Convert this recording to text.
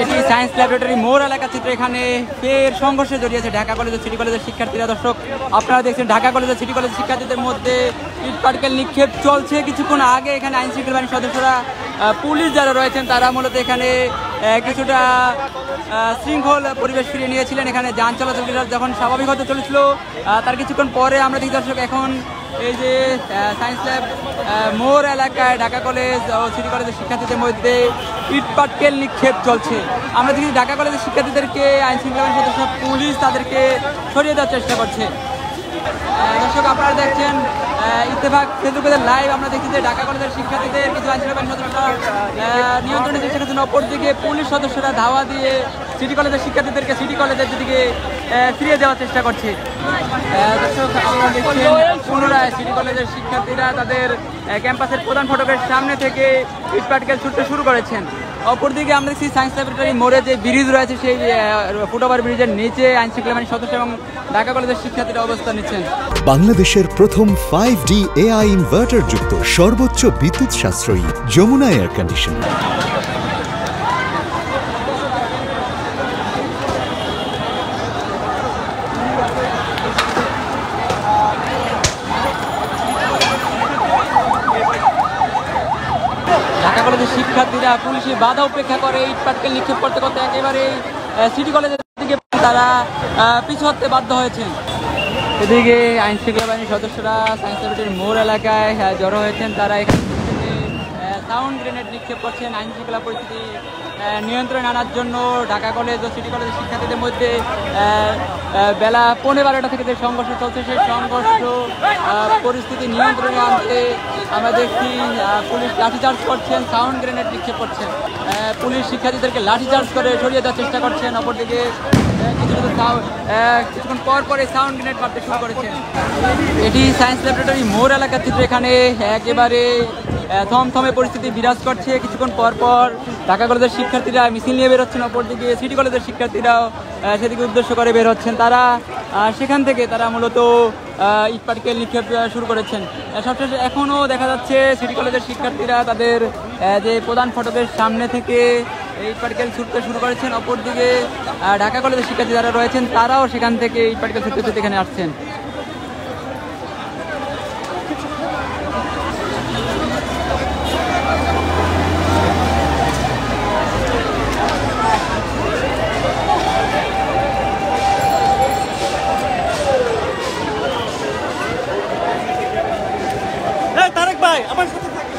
এটি science laboratory মোড় এলাকা চিত্র। এখানে ফের সংঘর্ষে জড়িয়েছে ঢাকা কলেজের সিটি কলেজের শিক্ষার্থীরা। দর্শক আপনারা দেখছেন ঢাকা কলেজের সিটি কলেজের শিক্ষার্থীদের মধ্যে ইট পাটকেল নিক্ষেপ চলছে। কিছুক্ষণ আগে এখানে আইন শৃঙ্খলা বাহিনীর সদস্যরা পুলিশ যারা রয়েছেন তারা মূলত এখানে কিছুটা শৃঙ্খল পরিবেশ ফিরিয়ে নিয়েছিলেন। এখানে যান চলাচল যখন স্বাভাবিক হতে চলেছিল তার কিছুক্ষণ পরে আমরা দেখি দর্শক এখন এই যে সায়েন্স ল্যাব মোড় এলাকায় ঢাকা কলেজ ও সিটি কলেজের শিক্ষার্থীদের মধ্যে ইট পাটকেল নিক্ষেপ চলছে। আমরা দেখি ঢাকা কলেজের শিক্ষার্থীদেরকে আইন শৃঙ্খলা বাহিনীর সদস্য পুলিশ তাদেরকে সরিয়ে দেওয়ার চেষ্টা করছে। দর্শক আপনারা দেখছেন ইত্তেফাক ফেসবুকে লাইভ। আমরা দেখি যে ঢাকা কলেজের শিক্ষার্থীদের কিছু আইন শৃঙ্খলা বাহিনীর সদস্যরা নিয়ন্ত্রণের চেষ্টা করছেন, অপরদিকে পুলিশ সদস্যরা ধাওয়া দিয়ে সিটি কলেজের শিক্ষার্থীদেরকে সিটি কলেজের দিকে ফিরিয়ে দেওয়ার চেষ্টা করছে। দর্শক আপনারা দেখছেন পুনরায় সিটি কলেজের শিক্ষার্থীরা তাদের ক্যাম্পাসের প্রধান ফটকের সামনে থেকে ইট পাটকেল ছুটতে শুরু করেছেন। অপরদিকে আমরা দেখছি সায়েন্স ল্যাবরেটরি মোড়ে যে ব্রিজ রয়েছে সেই ফুটওভার ব্রিজের নিচে আইন শৃঙ্খলা বাহিনীর সদস্য এবং ঢাকা কলেজের শিক্ষার্থীরা অবস্থান নিচ্ছেন। বাংলাদেশের প্রথম 5D AI ইনভার্টার যুক্ত সর্বোচ্চ বিদ্যুৎ সাশ্রয়ী যমুনা এয়ার কন্ডিশনার। ঢাকা কলেজের শিক্ষার্থীরা পুলিশের বাধা উপেক্ষা করে ইট পাটকেল নিক্ষেপ করতে করতে একেবারে সিটি কলেজের দিকে তারা পিছু হতে বাধ্য হয়েছেন। এদিকে আইন শৃঙ্খলা বাহিনীর সদস্যরা সায়েন্স ল্যাবরেটরির মোড় এলাকায় জড়ো হয়েছেন। তারা এখানে সাউন্ড গ্রেনেড নিক্ষেপ করছেন আইন শৃঙ্খলা পরিস্থিতি নিয়ন্ত্রণে আনার জন্য। ঢাকা কলেজ ও সিটি কলেজের শিক্ষার্থীদের মধ্যে বেলা 12:15 থেকে যে সংঘর্ষ চলছে সেই সংঘর্ষ পরিস্থিতি নিয়ন্ত্রণে আনতে আমরা দেখছি পুলিশ লাঠিচার্জ করছেন, সাউন্ড গ্রেনেড নিক্ষেপ করছেন। পুলিশ শিক্ষার্থীদেরকে লাঠিচার্জ করে সরিয়ে দেওয়ার চেষ্টা করছেন। অপরদিকে কিছুক্ষণ পর পরে সাউন্ড গ্রেনেড মারতে শুরু করেছেন। এটি সায়েন্স ল্যাবরেটরি মোড় এলাকার চিত্র। এখানে একেবারে থমথমে পরিস্থিতি বিরাজ করছে। কিছুক্ষণ পর পর ঢাকা কলেজের শিক্ষার্থীরা মিছিল নিয়ে বেরোচ্ছেন, অপরদিকে সিটি কলেজের শিক্ষার্থীরাও সেদিকে উদ্দেশ্য করে বের হচ্ছেন। তারা সেখান থেকে তারা মূলত ইট পাটকেল নিক্ষেপ শুরু করেছেন। সবশেষে এখনও দেখা যাচ্ছে সিটি কলেজের শিক্ষার্থীরা তাদের যে প্রধান ফটকের সামনে থেকে ইট পাটকেল ছুটতে শুরু করেছেন। অপরদিকে ঢাকা কলেজের শিক্ষার্থী যারা রয়েছেন তারাও সেখান থেকে ইট পাটকেল ছুটতে ছুটতে এখানে আসছেন। তারেক ভাই আমার সাথে থাকেন।